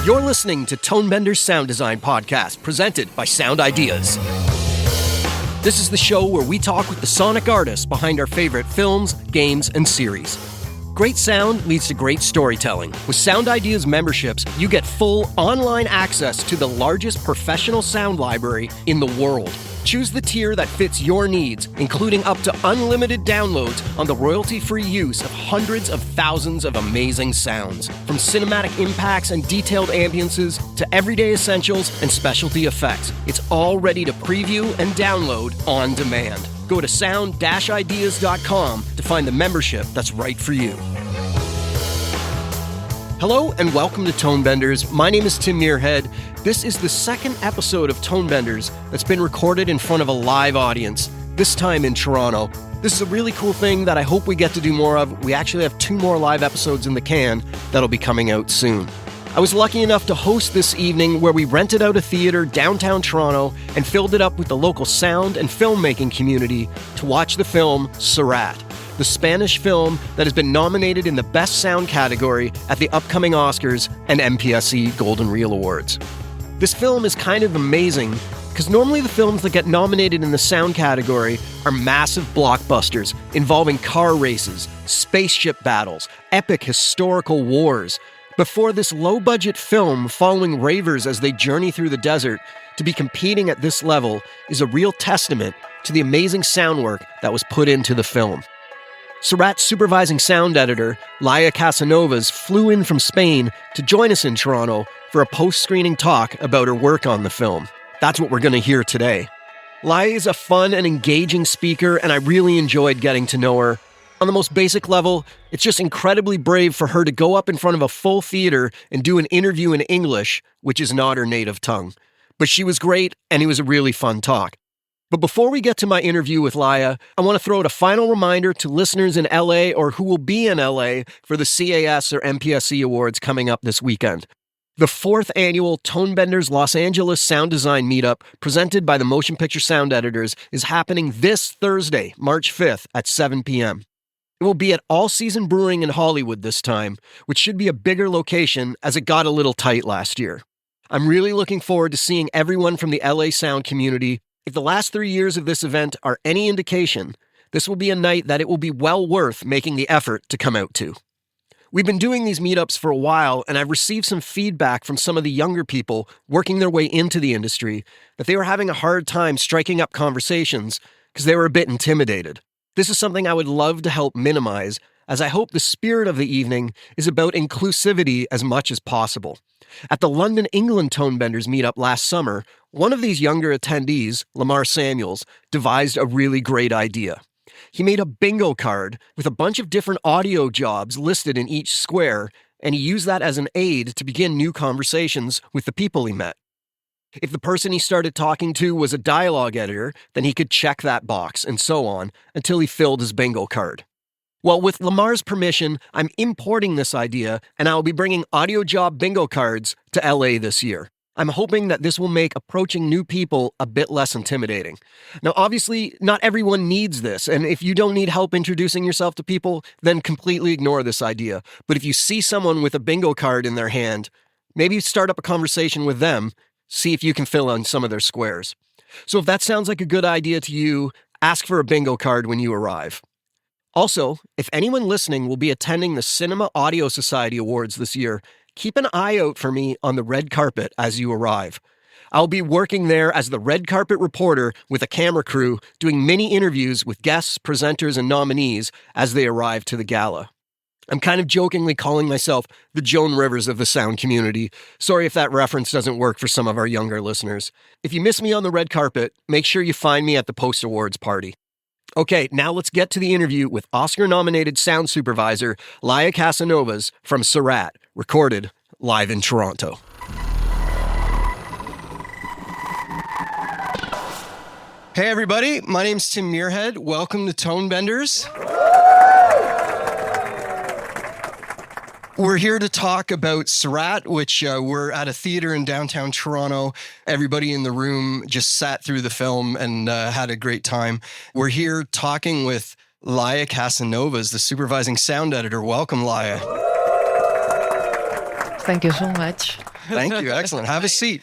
You're listening to Tonebenders Sound Design Podcast, presented by Sound Ideas. This is the show where we talk with the sonic artists behind our favorite films, games, and series. Great sound leads to great storytelling. With Sound Ideas memberships, you get full online access to the largest professional sound library in the world. Choose the tier that fits your needs, including up to unlimited downloads on the royalty-free use of hundreds of thousands of amazing sounds. From cinematic impacts and detailed ambiances to everyday essentials and specialty effects, it's all ready to preview and download on demand. Go to sound-ideas.com to find the membership that's right for you. Hello and welcome to Tonebenders. My name is Tim Muirhead. This is the second episode of Tonebenders that's been recorded in front of a live audience, this time in Toronto. This is a really cool thing that I hope we get to do more of. We actually have 2 more live episodes in the can that'll be coming out soon. I was lucky enough to host this evening where we rented out a theater downtown Toronto and filled it up with the local sound and filmmaking community to watch the film Sirāt, the Spanish film that has been nominated in the Best Sound category at the upcoming Oscars and MPSE Golden Reel Awards. This film is kind of amazing because normally the films that get nominated in the sound category are massive blockbusters involving car races, spaceship battles, epic historical wars. Before this low-budget film following ravers as they journey through the desert, to be competing at this level is a real testament to the amazing sound work that was put into the film. Sirát's supervising sound editor, Laia Casanovas, flew in from Spain to join us in Toronto for a post-screening talk about her work on the film. That's what we're going to hear today. Laia is a fun and engaging speaker, and I really enjoyed getting to know her. On the most basic level, it's just incredibly brave for her to go up in front of a full theater and do an interview in English, which is not her native tongue. But she was great, and it was a really fun talk. But before we get to my interview with Laia, I want to throw out a final reminder to listeners in LA or who will be in LA for the CAS or MPSE Awards coming up this weekend. The 4th annual Tonebenders Los Angeles Sound Design Meetup, presented by the Motion Picture Sound Editors, is happening this Thursday, March 5th at 7 p.m. It will be at All Season Brewery in Hollywood this time, which should be a bigger location as it got a little tight last year. I'm really looking forward to seeing everyone from the LA sound community. If the last 3 years of this event are any indication, this will be a night that it will be well worth making the effort to come out to. We've been doing these meetups for a while, and I've received some feedback from some of the younger people working their way into the industry that they were having a hard time striking up conversations because they were a bit intimidated. This is something I would love to help minimize, as I hope the spirit of the evening is about inclusivity as much as possible. At the London, England Tonebenders meetup last summer, one of these younger attendees, Lamar Samuels, devised a really great idea. He made a bingo card with a bunch of different audio jobs listed in each square, and he used that as an aid to begin new conversations with the people he met. If the person he started talking to was a dialogue editor, then he could check that box, and so on, until he filled his bingo card. Well, with Lamar's permission, I'm importing this idea, and I'll be bringing audio job bingo cards to LA this year. I'm hoping that this will make approaching new people a bit less intimidating. Now, obviously, not everyone needs this, and if you don't need help introducing yourself to people, then completely ignore this idea. But if you see someone with a bingo card in their hand, maybe start up a conversation with them, see if you can fill in some of their squares. So if that sounds like a good idea to you, ask for a bingo card when you arrive. Also, if anyone listening will be attending the Cinema Audio Society Awards this year, keep an eye out for me on the red carpet as you arrive. I'll be working there as the red carpet reporter with a camera crew, doing mini interviews with guests, presenters, and nominees as they arrive to the gala. I'm kind of jokingly calling myself the Joan Rivers of the sound community. Sorry if that reference doesn't work for some of our younger listeners. If you miss me on the red carpet, make sure you find me at the post-awards party. Okay, now let's get to the interview with Oscar-nominated sound supervisor Laia Casanovas from Sirāt, recorded live in Toronto. Hey everybody, my name's Tim Muirhead. Welcome to Tonebenders. We're here to talk about Sirāt, which we're at a theater in downtown Toronto. Everybody in the room just sat through the film and had a great time. We're here talking with Laia Casanovas, the supervising sound editor. Welcome, Laia. Thank you so much. Thank you. Excellent. Have a seat.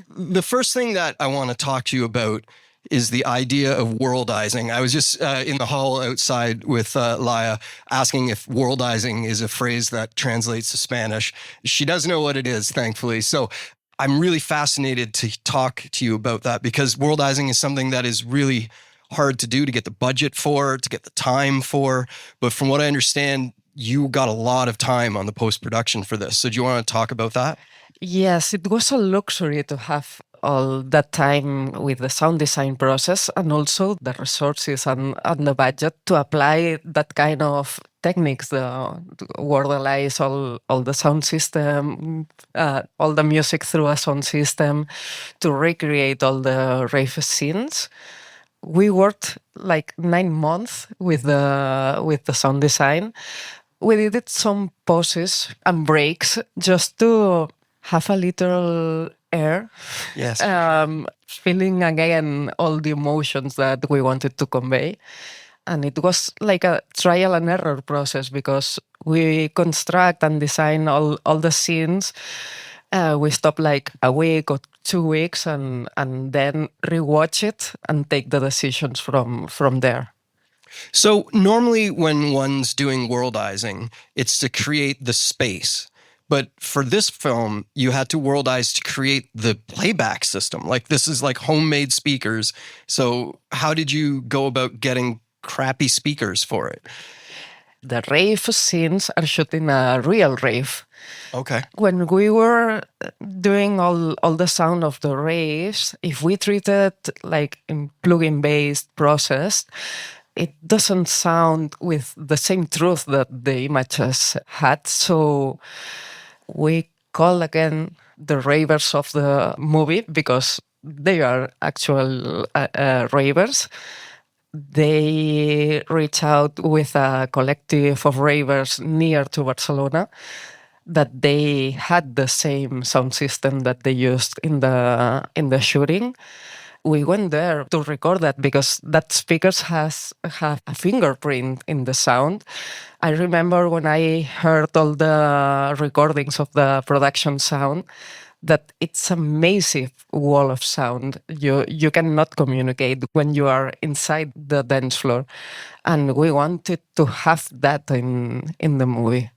The first thing that I want to talk to you about is the idea of worldizing. I was just in the hall outside with Laia asking if worldizing is a phrase that translates to Spanish. She does know what it is, thankfully. So I'm really fascinated to talk to you about that because worldizing is something that is really hard to do, to get the budget for, to get the time for. But from what I understand, you got a lot of time on the post-production for this. So do you want to talk about that? Yes, it was a luxury to have all that time with the sound design process and also the resources and the budget to apply that kind of techniques, to worldalize all the sound system, all the music through a sound system, to recreate all the rave scenes. We worked like 9 months with the sound design. We did some pauses and breaks just to have a little air. Yes. Feeling again all the emotions that we wanted to convey. And it was like a trial and error process because we construct and design all the scenes. We stop like a week or 2 weeks and then rewatch it and take the decisions from there. So normally when one's doing worldizing, it's to create the space. But for this film, you had to worldize to create the playback system. Like this is like homemade speakers. So how did you go about getting crappy speakers for it? The rave scenes are shot in a real rave. Okay. When we were doing all the sound of the raves, if we treat it like in plugin based process, it doesn't sound with the same truth that the images had. So we call again the ravers of the movie because they are actual ravers. They reach out with a collective of ravers near to Barcelona that they had the same sound system that they used in the shooting. We went there to record that because that speakers have a fingerprint in the sound. I remember when I heard all the recordings of the production sound that it's a massive wall of sound. You cannot communicate when you are inside the dance floor. And we wanted to have that in the movie.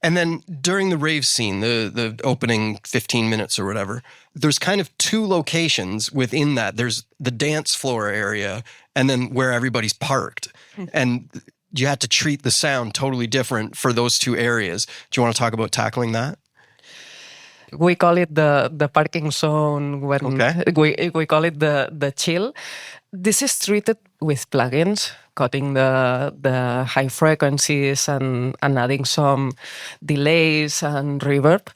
And then during the rave scene, the opening 15 minutes or whatever, there's kind of 2 locations within that. There's the dance floor area and then where everybody's parked. And you had to treat the sound totally different for those 2 areas. Do you want to talk about tackling that? We call it the parking zone. We call it the chill. This is treated with plugins, cutting the high frequencies and adding some delays and reverb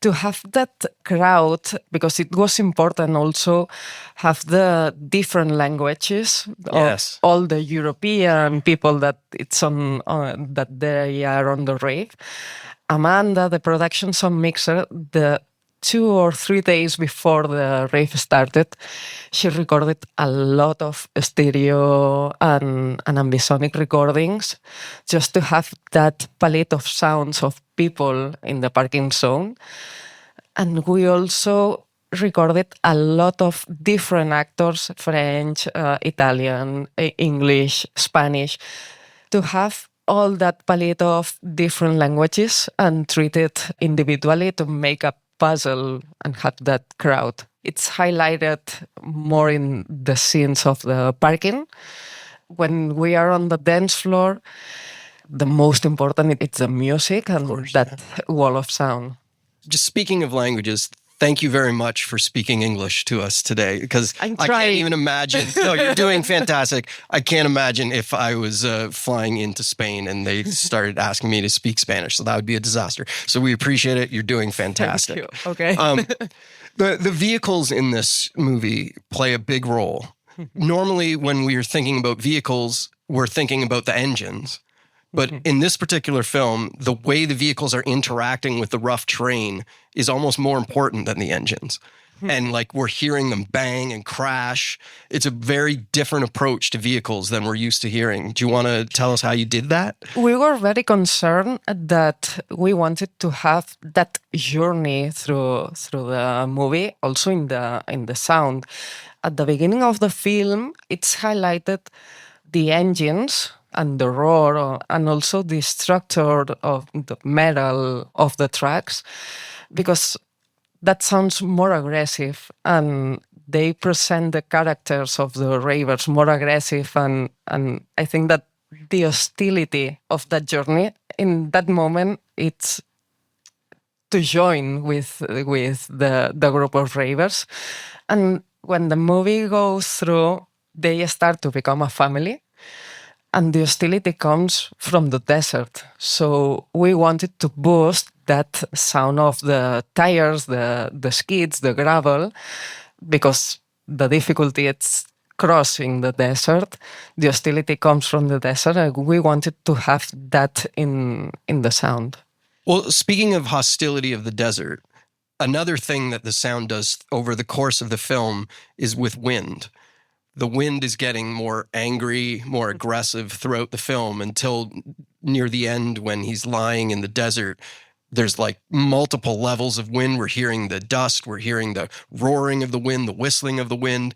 to have that crowd, because it was important also have the different languages of all the European people that it's on that they are on the rave. Amanda, the production sound mixer, the 2 or 3 days before the rave started, she recorded a lot of stereo and ambisonic recordings just to have that palette of sounds of people in the parking zone. And we also recorded a lot of different actors, French, Italian, English, Spanish, to have all that palette of different languages and treat it individually to make a puzzle and have that crowd. It's highlighted more in the scenes of the parking. When we are on the dance floor, the most important is the music and wall of sound. Just speaking of languages, thank you very much for speaking English to us today, because I can't even imagine. No, you're doing fantastic. I can't imagine if I was flying into Spain and they started asking me to speak Spanish. So that would be a disaster. So we appreciate it. You're doing fantastic. Thank you. Okay. The vehicles in this movie play a big role. Normally, when we are thinking about vehicles, we're thinking about the engines. But in this particular film, the way the vehicles are interacting with the rough terrain is almost more important than the engines. and like we're hearing them bang and crash. It's a very different approach to vehicles than we're used to hearing. Do you want to tell us how you did that? We were very concerned that we wanted to have that journey through the movie, also in the sound. At the beginning of the film, it's highlighted the engines and the roar, and also the structure of the metal of the tracks, because that sounds more aggressive, and they present the characters of the ravers more aggressive, and I think that the hostility of that journey in that moment, it's to join with the group of ravers. And when the movie goes through, they start to become a family. And the hostility comes from the desert. So we wanted to boost that sound of the tires, the skids, the gravel, because the difficulty it's crossing the desert. The hostility comes from the desert, and we wanted to have that in the sound. Well, speaking of hostility of the desert, another thing that the sound does over the course of the film is with wind. The wind is getting more angry, more aggressive throughout the film until near the end when he's lying in the desert. There's like multiple levels of wind. We're hearing the dust. We're hearing the roaring of the wind, the whistling of the wind.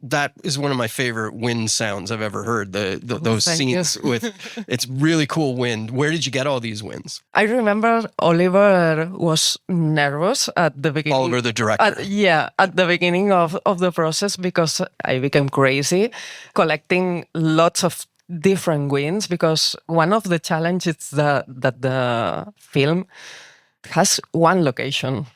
That is one of my favorite wind sounds I've ever heard. Those scenes with, it's really cool wind. Where did you get all these winds? I remember Oliver was nervous at the beginning. Oliver, the director. At the beginning of the process, because I became crazy collecting lots of different winds, because one of the challenges is that the film has one location.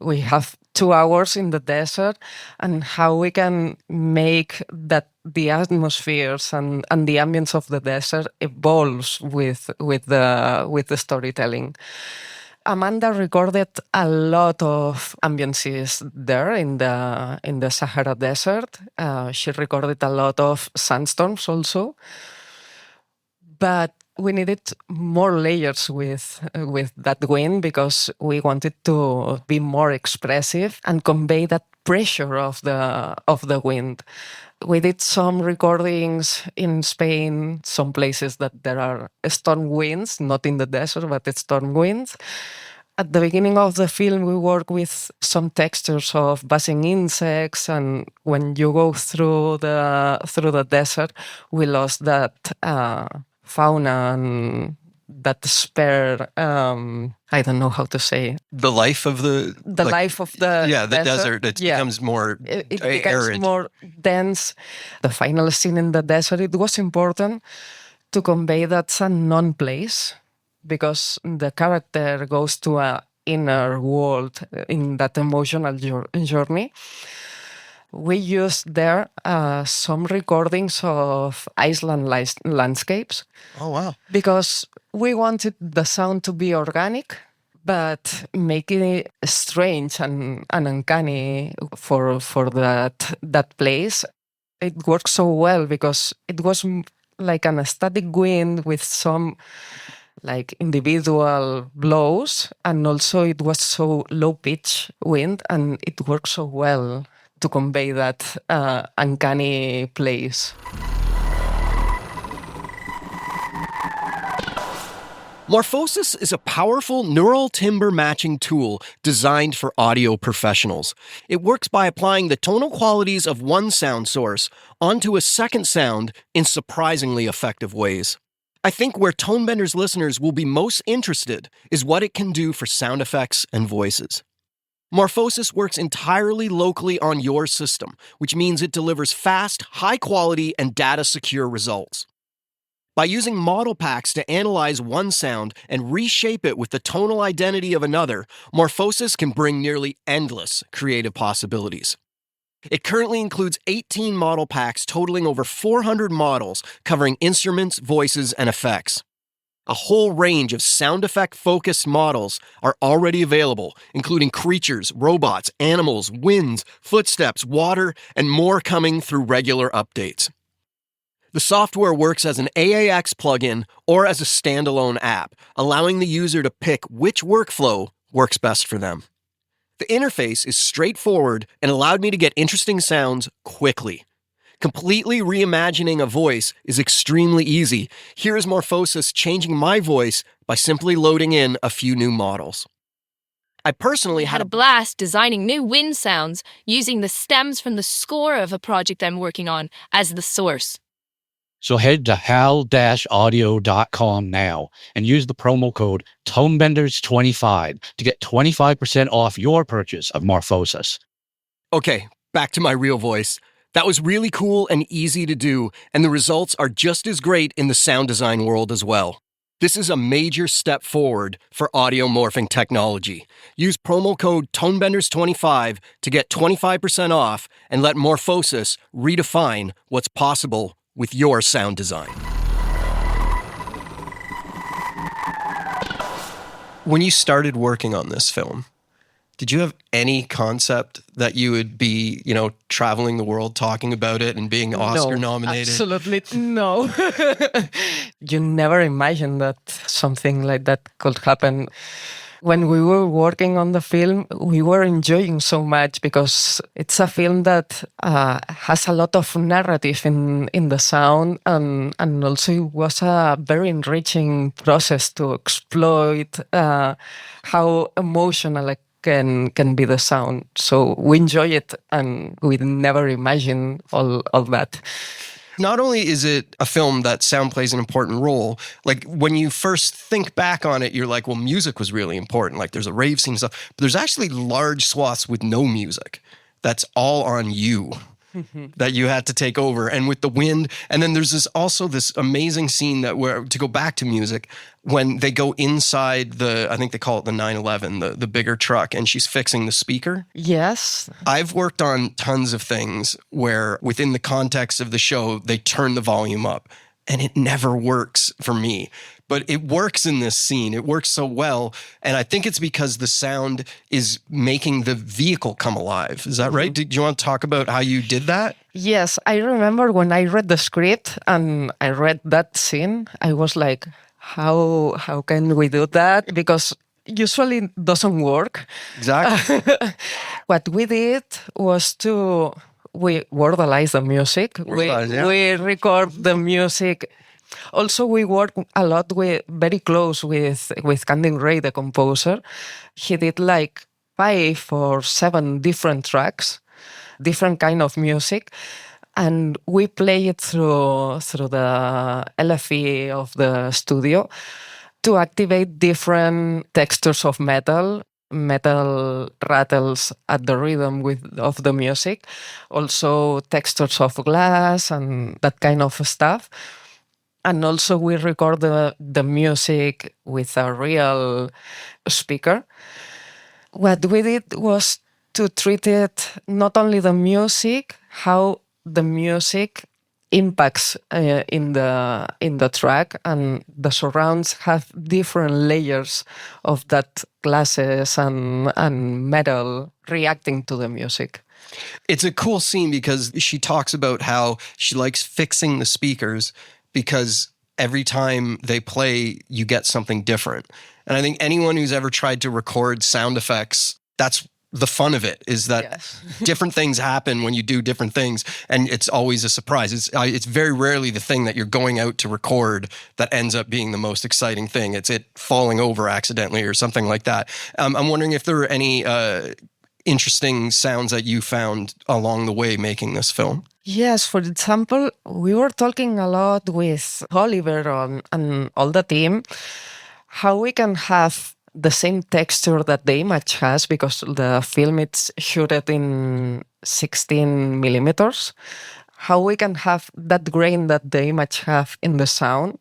We have 2 hours in the desert, and how we can make that the atmospheres and the ambience of the desert evolves with the storytelling. Amanda recorded a lot of ambiences there in the Sahara Desert. She recorded a lot of sandstorms also, but we needed more layers with that wind, because we wanted to be more expressive and convey that pressure of the wind. We did some recordings in Spain, some places that there are storm winds, not in the desert, but it's storm winds. At the beginning of the film, we work with some textures of buzzing insects, and when you go through the desert, we lost that fauna and that spare, I don't know how to say. The life of the life of the desert. It becomes more it becomes arid, more dense. The final scene in the desert, it was important to convey that's a non-place, because the character goes to an inner world in that emotional journey. We used there some recordings of Iceland landscapes. Oh, wow. Because we wanted the sound to be organic, but making it strange and uncanny for that place. It worked so well because it was like an static wind with some like individual blows, and also it was so low pitch wind, and it worked so well to convey that uncanny place. Morphosis is a powerful neural timbre matching tool designed for audio professionals. It works by applying the tonal qualities of one sound source onto a second sound in surprisingly effective ways. I think where Tonebenders listeners will be most interested is what it can do for sound effects and voices. Morphosis works entirely locally on your system, which means it delivers fast, high-quality, and data-secure results. By using model packs to analyze one sound and reshape it with the tonal identity of another, Morphosis can bring nearly endless creative possibilities. It currently includes 18 model packs totaling over 400 models covering instruments, voices, and effects. A whole range of sound effect-focused models are already available, including creatures, robots, animals, winds, footsteps, water, and more coming through regular updates. The software works as an AAX plugin or as a standalone app, allowing the user to pick which workflow works best for them. The interface is straightforward and allowed me to get interesting sounds quickly. Completely reimagining a voice is extremely easy. Here is Morphosis changing my voice by simply loading in a few new models. I personally had a blast designing new wind sounds using the stems from the score of a project I'm working on as the source. So head to hal-audio.com now and use the promo code Tonebenders25 to get 25% off your purchase of Morphosis. Okay, back to my real voice. That was really cool and easy to do, and the results are just as great in the sound design world as well. This is a major step forward for audio morphing technology. Use promo code Tonebenders25 to get 25% off and let Morphosis redefine what's possible with your sound design. When you started working on this film, did you have any concept that you would be, traveling the world talking about it and being Oscar nominated? Absolutely no. You never imagined that something like that could happen. When we were working on the film, we were enjoying so much because it's a film that has a lot of narrative in the sound, and also it was a very enriching process to exploit how emotional it can be the sound. So we enjoy it, and we never imagined all that. Not only is it a film that sound plays an important role, like when you first think back on it, you're like, well, music was really important. Like there's a rave scene and stuff, but there's actually large swaths with no music. That's all on you. That you had to take over, and with the wind. And then there's this amazing scene to go back to music, when they go inside I think they call it the 911, the bigger truck, and she's fixing the speaker. Yes. I've worked on tons of things where within the context of the show, they turn the volume up, and it never works for me. But it works in this scene. It works so well. And I think it's because the sound is making the vehicle come alive. Is that right? Did you want to talk about how you did that? Yes. I remember when I read the script and I read that scene, I was like, how can we do that? Because usually it doesn't work. Exactly. What we did was we worldalize the music. We record the music. Also, we work a lot very close with Candy Ray, the composer. He did like 5 or 7 different tracks, different kind of music, and we play it through the LFE of the studio to activate different textures of metal rattles at the rhythm of the music, also textures of glass and that kind of stuff. And also we record the music with a real speaker. What we did was to treat it, not only the music, how the music impacts in the track, and the surrounds have different layers of that glasses and metal reacting to the music. It's a cool scene because she talks about how she likes fixing the speakers, because every time they play, you get something different. And I think anyone who's ever tried to record sound effects, that's the fun of it, is that different things happen when you do different things, and it's always a surprise. It's very rarely the thing that you're going out to record that ends up being the most exciting thing. It's it falling over accidentally or something like that. I'm wondering if there were any interesting sounds that you found along the way making this film. Yes, for example, we were talking a lot with Oliver and all the team, how we can have the same texture that the image has, because the film is shooted in 16 millimeters, how we can have that grain that the image have in the sound.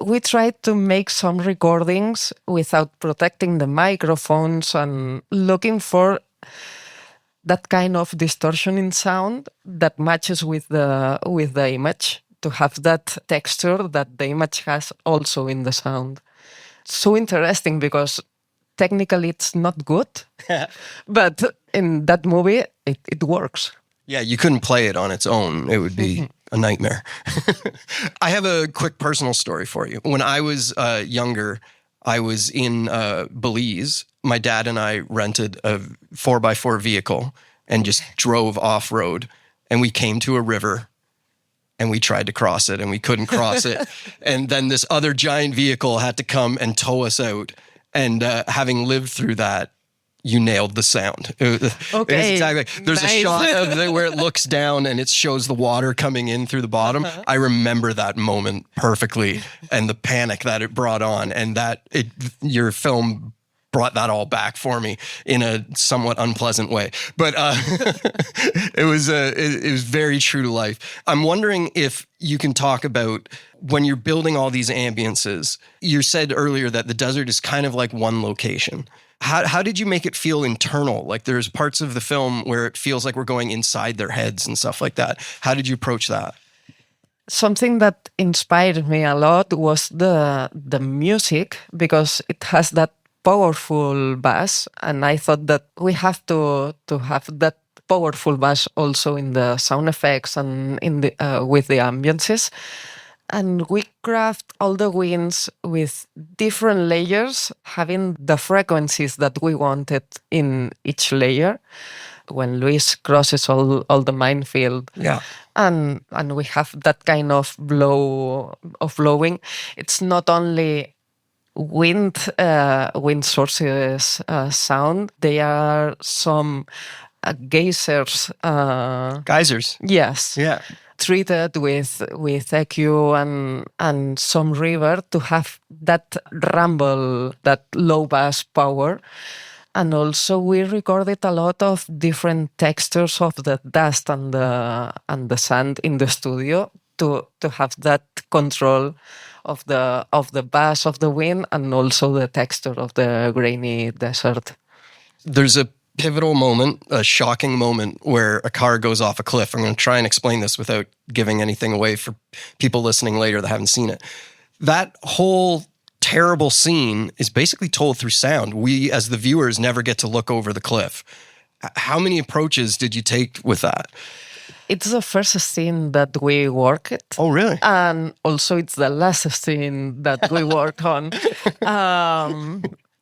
We tried to make some recordings without protecting the microphones and looking for that kind of distortion in sound that matches with the image, to have that texture that the image has also in the sound. So interesting, because technically it's not good, but in that movie it works. Yeah, you couldn't play it on its own. It would be a nightmare. I have a quick personal story for you. When I was younger, I was in Belize. My dad and I rented a 4x4 vehicle and just drove off-road. And we came to a river and we tried to cross it and we couldn't cross it. And then this other giant vehicle had to come and tow us out. And having lived through that, you nailed the sound. Okay. Exactly. There's a shot of it where it looks down and it shows the water coming in through the bottom. I remember that moment perfectly and the panic that it brought on, and your film brought that all back for me in a somewhat unpleasant way. But it was very true to life. I'm wondering if you can talk about when you're building all these ambiances. You said earlier that the desert is kind of like one location. How did you make it feel internal? Like there's parts of the film where it feels like we're going inside their heads and stuff like that. How did you approach that? Something that inspired me a lot was the music, because it has that powerful bass, and I thought that we have to have that powerful bass also in the sound effects and in the with the ambiances. And we craft all the winds with different layers, having the frequencies that we wanted in each layer. When Luis crosses all the minefield, and we have that kind of blowing. It's not only wind sources sound. They are some geysers. Geysers. Yes. Yeah. Treated with EQ and some river to have that rumble, that low bass power. And also we recorded a lot of different textures of the dust and the sand in the studio to have that control of the bass of the wind and also the texture of the grainy desert. There's a pivotal moment, a shocking moment where a car goes off a cliff. I'm going to try and explain this without giving anything away for people listening later that haven't seen it. That whole terrible scene is basically told through sound. We, as the viewers, never get to look over the cliff. How many approaches did you take with that? It's the first scene that we worked. Oh, really? And also it's the last scene that we worked on.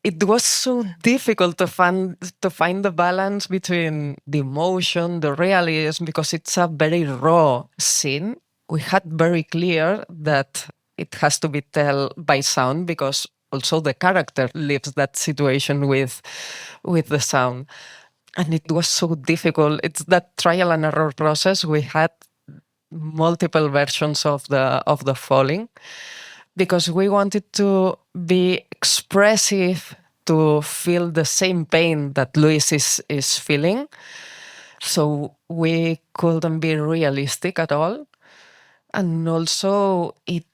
It was so difficult to find the balance between the emotion, the realism, because it's a very raw scene. We had very clear that it has to be told by sound, because also the character lives that situation with the sound. And it was so difficult. It's that trial and error process. We had multiple versions of the falling, because we wanted to be expressive, to feel the same pain that Luis is feeling. So we couldn't be realistic at all. And also it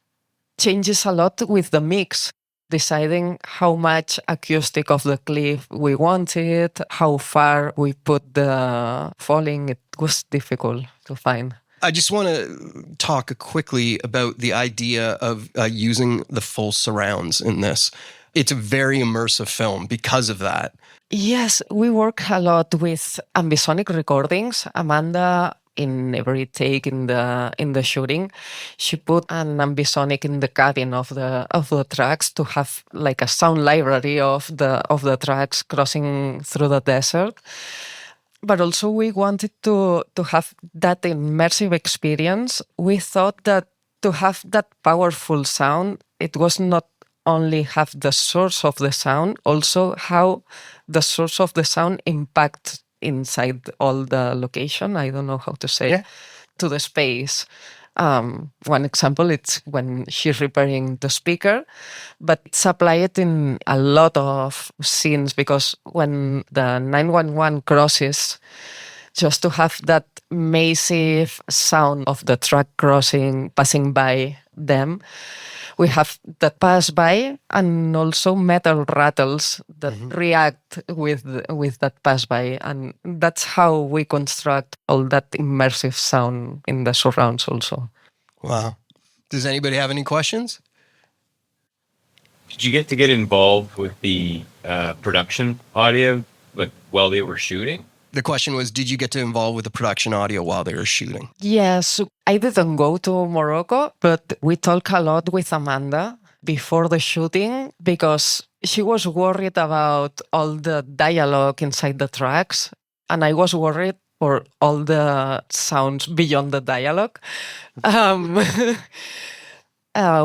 changes a lot with the mix, deciding how much acoustic of the cliff we wanted, how far we put the falling. It was difficult to find. I just want to talk quickly about the idea of using the full surrounds in this. It's a very immersive film because of that. Yes, we work a lot with ambisonic recordings. Amanda, in every take in the shooting, she put an ambisonic in the cabin of the tracks to have like a sound library of the tracks crossing through the desert. But also we wanted to have that immersive experience. We thought that to have that powerful sound, it was not only have the source of the sound, also how the source of the sound impacts inside all the location. I don't know how to say to the space. One example, it's when she's repairing the speaker, but it's applied in a lot of scenes, because when the 911 crosses, just to have that massive sound of the truck passing by them, we have that pass by and also metal rattles that react with that pass by. And that's how we construct all that immersive sound in the surrounds also. Wow. Does anybody have any questions? Did you get involved with the production audio while they were shooting? The question was, did you get to involve with the production audio while they were shooting? Yes, I didn't go to Morocco, but we talk a lot with Amanda, before the shooting because she was worried about all the dialogue inside the tracks, and I was worried for all the sounds beyond the dialogue.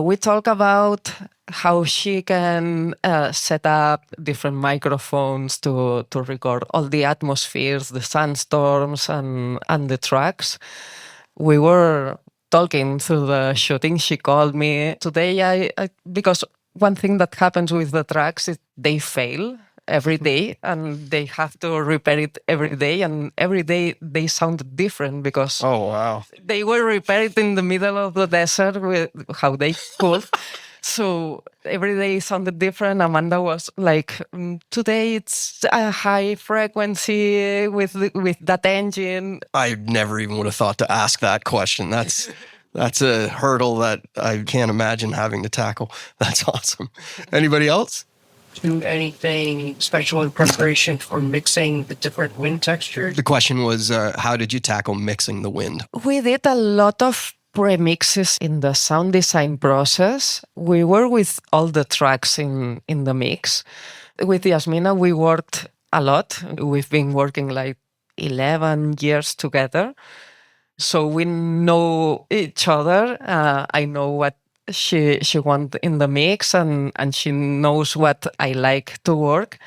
We talk about how she can set up different microphones to record all the atmospheres, the sandstorms, and the tracks. We were talking through the shooting. She called me today. I because one thing that happens with the tracks is they fail every day, and they have to repair it every day. And every day they sound different because Oh, wow. they were repaired in the middle of the desert with how they could. So every day sounded different. Amanda was like, today it's a high frequency with that engine. I never even would have thought to ask that question. That's a hurdle that I can't imagine having to tackle. That's awesome. Anybody else? Do anything special in preparation for mixing the different wind textures? The question was, how did you tackle mixing the wind? We did a lot of premixes in the sound design process. We were with all the tracks in the mix. With Yasmina, we worked a lot. We've been working like 11 years together. So we know each other. I know what she wants in the mix, and she knows what I like to work.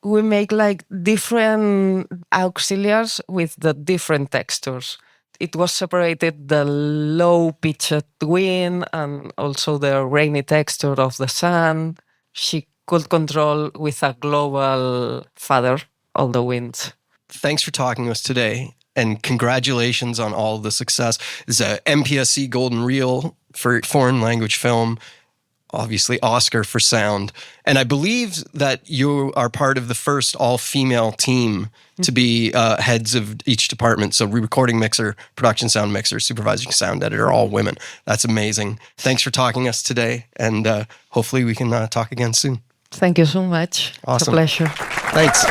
We make like different auxiliaries with the different textures. It was separated the low-pitched wind and also the rainy texture of the sun. She could control with a global feather all the winds. Thanks for talking to us today, and congratulations on all the success. It's a MPSC Golden Reel for foreign language film, obviously Oscar for sound. And I believe that you are part of the first all-female team to be heads of each department. So recording mixer, production sound mixer, supervising sound editor, all women. That's amazing. Thanks for talking to us today, and hopefully we can talk again soon. Thank you so much. Awesome. It's a pleasure. Thanks.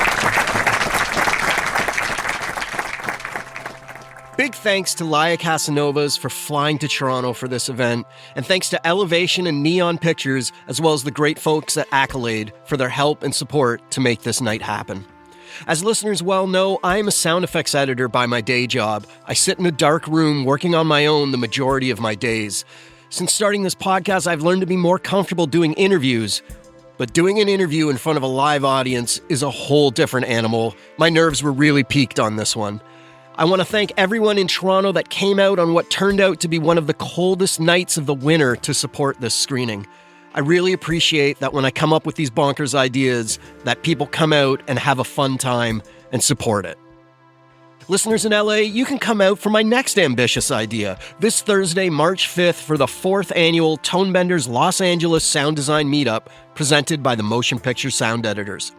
Big thanks to Laia Casanovas for flying to Toronto for this event, and thanks to Elevation and Neon Pictures, as well as the great folks at Accolade for their help and support to make this night happen. As listeners well know, I am a sound effects editor by my day job. I sit in a dark room working on my own the majority of my days. Since starting this podcast, I've learned to be more comfortable doing interviews. But doing an interview in front of a live audience is a whole different animal. My nerves were really peaked on this one. I want to thank everyone in Toronto that came out on what turned out to be one of the coldest nights of the winter to support this screening. I really appreciate that when I come up with these bonkers ideas, that people come out and have a fun time and support it. Listeners in LA, you can come out for my next ambitious idea this Thursday, March 5th, for the 4th annual Tonebenders Los Angeles Sound Design Meetup presented by the Motion Picture Sound Editors.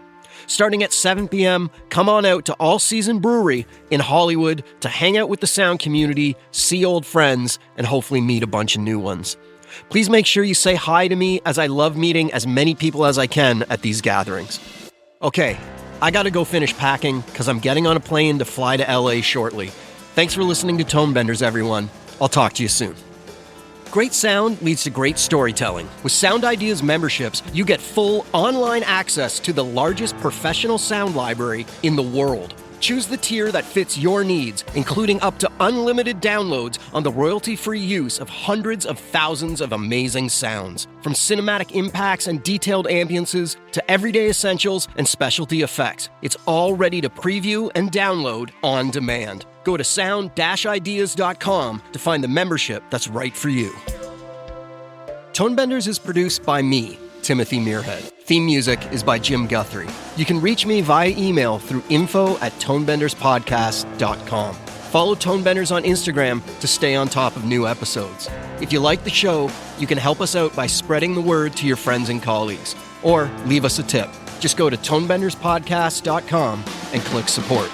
Starting at 7 p.m., come on out to All Season Brewery in Hollywood to hang out with the sound community, see old friends, and hopefully meet a bunch of new ones. Please make sure you say hi to me, as I love meeting as many people as I can at these gatherings. Okay, I gotta go finish packing because I'm getting on a plane to fly to LA shortly. Thanks for listening to Tonebenders, everyone. I'll talk to you soon. Great sound leads to great storytelling. With Sound Ideas memberships, you get full online access to the largest professional sound library in the world. Choose the tier that fits your needs, including up to unlimited downloads on the royalty-free use of hundreds of thousands of amazing sounds. From cinematic impacts and detailed ambiances to everyday essentials and specialty effects, it's all ready to preview and download on demand. Go to sound-ideas.com to find the membership that's right for you. Tonebenders is produced by me, Timothy Muirhead. Theme music is by Jim Guthrie. You can reach me via email through info@tonebenderspodcast.com. Follow Tonebenders on Instagram to stay on top of new episodes. If you like the show, you can help us out by spreading the word to your friends and colleagues, or leave us a tip. Just go to tonebenderspodcast.com and click support.